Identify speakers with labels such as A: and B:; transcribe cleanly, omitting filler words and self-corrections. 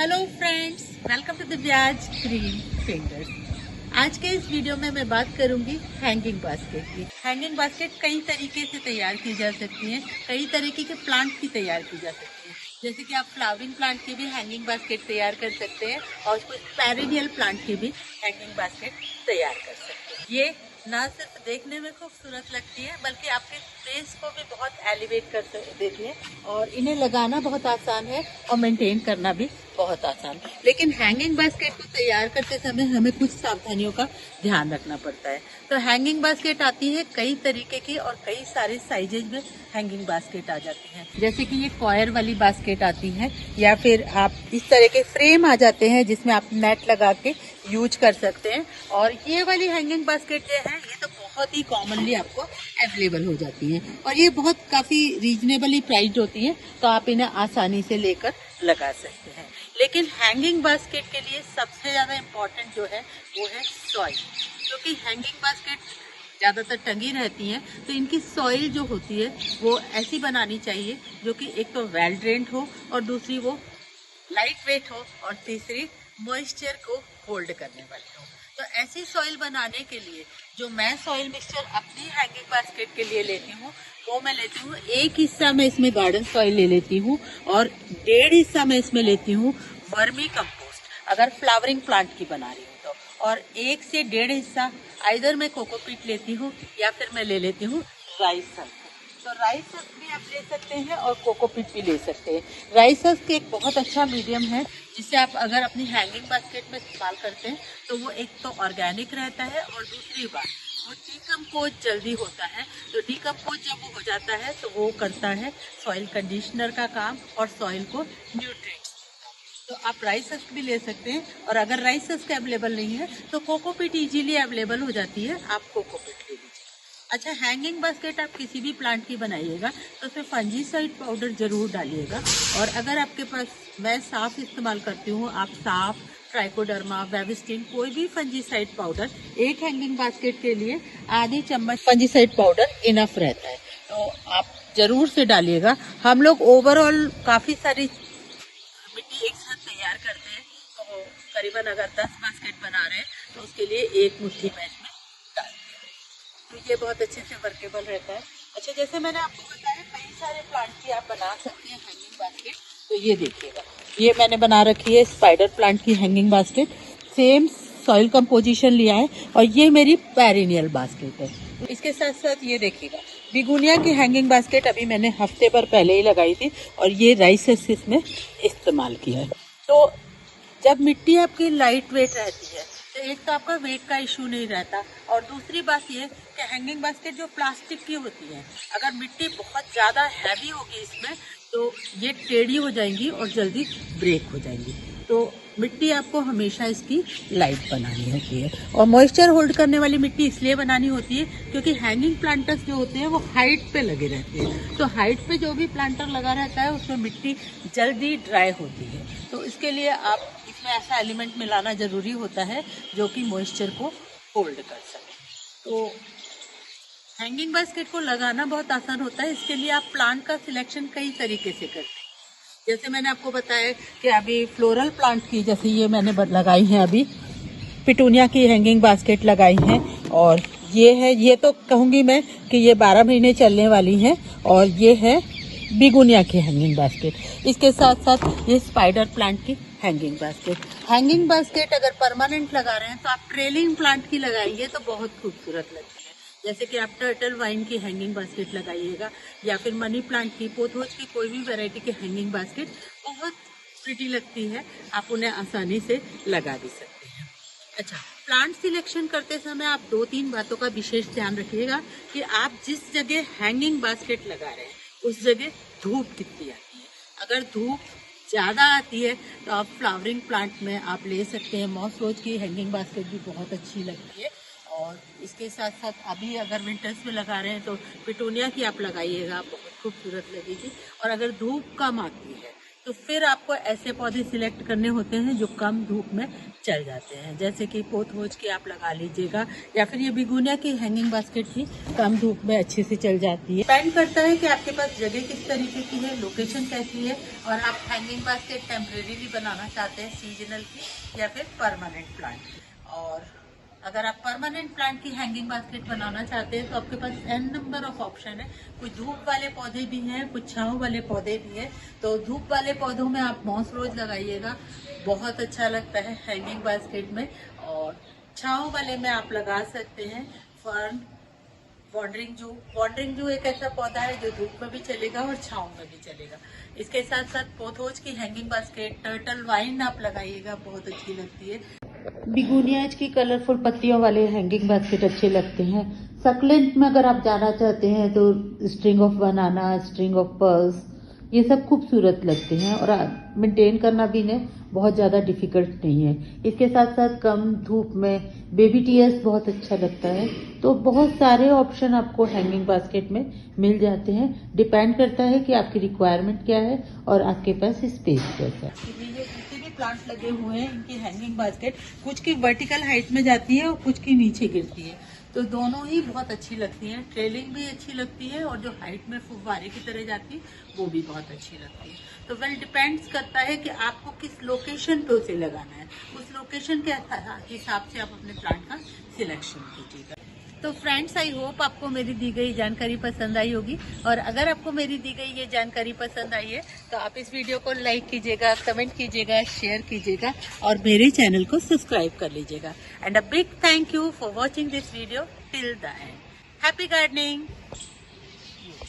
A: Hello friends, welcome to Divya's green fingers. आज के इस वीडियो में मैं बात करूंगी हैंगिंग बास्केट की। हैंगिंग बास्केट कई तरीके से तैयार की जा सकती है, कई तरीके के प्लांट की तैयार की जा सकती है। जैसे कि आप फ्लावरिंग प्लांट की भी हैंगिंग बास्केट तैयार कर सकते हैं और कुछ पेरिनियल प्लांट की भी हैंगिंग बास्केट तैयार कर सकते हैं। ये ना सिर्फ देखने में खूबसूरत लगती है बल्कि आपके स्पेस को भी बहुत एलिवेट कर देती है और इन्हें लगाना बहुत आसान है और मेंटेन करना भी बहुत आसान है। लेकिन हैंगिंग बास्केट को तैयार करते समय हमें कुछ सावधानियों का ध्यान रखना पड़ता है। तो हैंगिंग बास्केट आती है कई तरीके की और कई सारे साइजेज में हैंगिंग बास्केट आ जाती हैं। जैसे कि ये कॉयर वाली बास्केट आती है या फिर आप इस तरह के फ्रेम आ जाते हैं जिसमें आप नेट लगा के यूज कर सकते हैं। और ये वाली हैंगिंग बास्केट जो है ये तो बहुत ही कॉमनली आपको अवेलेबल हो जाती हैं और ये बहुत काफ़ी रीजनेबली प्राइस्ड होती हैं, तो आप इन्हें आसानी से लेकर लगा सकते हैं। लेकिन हैंगिंग बास्केट के लिए सबसे ज़्यादा इम्पोर्टेंट जो है वो है सॉइल, क्योंकि हैंगिंग बास्केट ज़्यादातर टंगी रहती हैं तो इनकी सॉइल जो होती है वो ऐसी बनानी चाहिए जो कि एक तो वेल ड्रेन्ड हो और दूसरी वो लाइट वेट हो और तीसरी मॉइस्चर को होल्ड करने वाली हो। तो ऐसी सॉइल बनाने के लिए जो मैं सॉइल मिक्सचर अपनी हैंगिंग बास्केट के लिए लेती हूँ वो मैं लेती हूँ, एक हिस्सा मैं इसमें गार्डन सॉइल ले लेती हूँ और 1.5 हिस्सा मैं इसमें लेती हूँ वर्मी कंपोस्ट, अगर फ्लावरिंग प्लांट की बना रही हूँ तो, और 1 से 1.5 हिस्सा आइदर मैं कोकोपीट लेती हूँ या फिर मैं ले लेती हूँ राइस हल्क। तो राइस हल्क भी आप ले सकते हैं और कोकोपीट भी ले सकते हैं। राइस हल्क एक बहुत अच्छा मीडियम है जिसे आप अगर अपनी हैंगिंग बास्केट में इस्तेमाल करते हैं तो वो एक तो ऑर्गेनिक रहता है और दूसरी बात वो डीकम्पोज जल्दी होता है। तो डीकम्पोज जब वो हो जाता है तो वो करता है सॉइल कंडीशनर का काम और सॉइल को न्यूट्रिएंट्स। तो आप राइस हस्क भी ले सकते हैं और अगर राइस हस्क अवेलेबल नहीं है तो कोकोपीट इजीली अवेलेबल हो जाती है, आप कोकोपीट ले लीजिए। अच्छा, हैंगिंग बास्केट आप किसी भी प्लांट की बनाइएगा तो उसमें फंजीसाइड पाउडर जरूर डालिएगा। और अगर आपके पास, मैं साफ इस्तेमाल करती हूँ, आप साफ, ट्राइकोडर्मा, वेविस्टिन, कोई भी फंजीसाइड पाउडर एक हैंगिंग बास्केट के लिए आधी चम्मच फंजीसाइड पाउडर इनफ रहता है, तो आप जरूर से डालिएगा। हम लोग ओवरऑल काफ़ी सारी मिट्टी एक साथ तैयार करते हैं, तो करीबन अगर 10 बास्केट बना रहे हैं तो उसके लिए 1 मुट्ठी मैं इसमें डाल दिया, तो ये बहुत अच्छे से वर्केबल रहता है। अच्छा, जैसे मैंने आपको बताया कई सारे प्लांट की आप बना सकते हैं हैंगिंग बास्केट। तो ये देखिएगा, ये मैंने बना रखी है स्पाइडर प्लांट की hanging basket, same soil composition लिया है और ये मेरी पेरिनियल बास्केट है। इसके साथ साथ ये देखिएगा बिगुनिया की हैंगिंग बास्केट अभी मैंने हफ्ते भर पहले ही लगाई थी और ये राइस इसमें इस्तेमाल किया है। तो जब मिट्टी आपकी लाइट वेट रहती है तो एक तो आपका वेट का इशू नहीं रहता और दूसरी बात ये कि हैंगिंग बास्केट जो प्लास्टिक की होती है, अगर मिट्टी बहुत ज़्यादा हैवी होगी इसमें तो ये टेढ़ी हो जाएंगी और जल्दी ब्रेक हो जाएंगी। तो मिट्टी आपको हमेशा इसकी लाइट बनानी होती है और मॉइस्चर होल्ड करने वाली मिट्टी इसलिए बनानी होती है क्योंकि हैंगिंग प्लांटर्स जो होते हैं वो हाइट पे लगे रहते हैं। तो हाइट पे जो भी प्लांटर लगा रहता है उसमें मिट्टी जल्दी ड्राई होती है, तो इसके लिए आप इसमें ऐसा एलिमेंट मिलाना ज़रूरी होता है जो कि मॉइस्चर को होल्ड कर सके। तो हैंगिंग बास्केट को लगाना बहुत आसान होता है। इसके लिए आप प्लांट का सिलेक्शन कई तरीके से करते हैं। जैसे मैंने आपको बताया कि अभी फ्लोरल प्लांट की, जैसे ये मैंने लगाई है, अभी पिटूनिया की हैंगिंग बास्केट लगाई है और ये है, ये तो कहूँगी मैं कि ये 12 महीने चलने वाली है और ये है बिगुनिया की हैंगिंग बास्केट। इसके साथ साथ ये स्पाइडर प्लांट की हैंगिंग बास्केट। हैंगिंग बास्केट अगर परमानेंट लगा रहे हैं तो आप ट्रेलिंग प्लांट की लगाएंगे तो बहुत खूबसूरत लगती है। जैसे कि आप टर्टल वाइन की हैंगिंग बास्केट लगाइएगा या फिर मनी प्लांट की, पोथोज की कोई भी वैरायटी की हैंगिंग बास्केट बहुत प्रिटी लगती है, आप उन्हें आसानी से लगा भी सकते हैं। अच्छा, प्लांट सिलेक्शन करते समय आप 2-3 बातों का विशेष ध्यान रखिएगा कि आप जिस जगह हैंगिंग बास्केट लगा रहे हैं उस जगह धूप कितनी आती है। अगर धूप ज़्यादा आती है तो आप फ्लावरिंग प्लांट में आप ले सकते हैं, मॉस रोज की हैंगिंग बास्केट भी बहुत अच्छी लगती है। और इसके साथ साथ अभी अगर विंटर्स में लगा रहे हैं तो पिटूनिया की आप लगाइएगा, बहुत खूबसूरत लगेगी। और अगर धूप कम आती है तो फिर आपको ऐसे पौधे सिलेक्ट करने होते हैं जो कम धूप में चल जाते हैं, जैसे कि पोथोज की आप लगा लीजिएगा, या फिर ये बिगुनिया की हैंगिंग बास्केट भी कम धूप में अच्छे से चल जाती है। डिपेंड करता है कि आपके पास जगह किस तरीके की है, लोकेशन कैसी है, और आप हैंगिंग बास्केट टेम्परेरीली बनाना चाहते हैं, सीजनल की या फिर परमानेंट प्लांट। और अगर आप परमानेंट प्लांट की हैंगिंग बास्केट बनाना चाहते हैं तो आपके पास n नंबर ऑफ ऑप्शन है। कुछ धूप वाले पौधे भी हैं, कुछ छांव वाले पौधे भी हैं। तो धूप वाले पौधों में आप मॉस रोज लगाइएगा, बहुत अच्छा लगता है हैंगिंग बास्केट में। और छांव वाले में आप लगा सकते हैं फर्न, वॉन्डरिंग जू एक ऐसा पौधा है जो धूप में भी चलेगा और छांव में भी चलेगा। इसके साथ साथ पोथोज की हैंगिंग बास्केट, टर्टल वाइन आप लगाइएगा, बहुत अच्छी लगती है। बिगुनियाज की कलरफुल पत्तियों वाले हैंगिंग बास्केट अच्छे लगते हैं। सक्लेंट में अगर आप जाना चाहते हैं तो string of banana, string of pearls, ये सब खूबसूरत लगते हैं और मेंटेन करना भी इन्हें बहुत ज़्यादा डिफिकल्ट नहीं है। इसके साथ साथ कम धूप में बेबी टीयर्स बहुत अच्छा लगता है। तो बहुत सारे ऑप्शन आपको हैंगिंग बास्केट में मिल जाते हैं। डिपेंड करता है कि आपकी रिक्वायरमेंट क्या है और आपके पास स्पेस कैसा है। प्लांट लगे हुए हैं, इनकी हैंगिंग बास्केट कुछ की वर्टिकल हाइट में जाती है और कुछ की नीचे गिरती है, तो दोनों ही बहुत अच्छी लगती हैं। ट्रेलिंग भी अच्छी लगती है और जो हाइट में फुव्वारे की तरह जाती है वो भी बहुत अच्छी लगती है। तो वेल डिपेंड्स करता है कि आपको किस लोकेशन पे उसे लगाना है, उस लोकेशन के हिसाब से आप अपने प्लांट का सिलेक्शन कीजिएगा। तो फ्रेंड्स, आई होप आपको मेरी दी गई जानकारी पसंद आई होगी, और अगर आपको मेरी दी गई ये जानकारी पसंद आई है तो आप इस वीडियो को लाइक कीजिएगा, कमेंट कीजिएगा, शेयर कीजिएगा और मेरे चैनल को सब्सक्राइब कर लीजिएगा। And a big thank you for watching this video till the end. Happy gardening.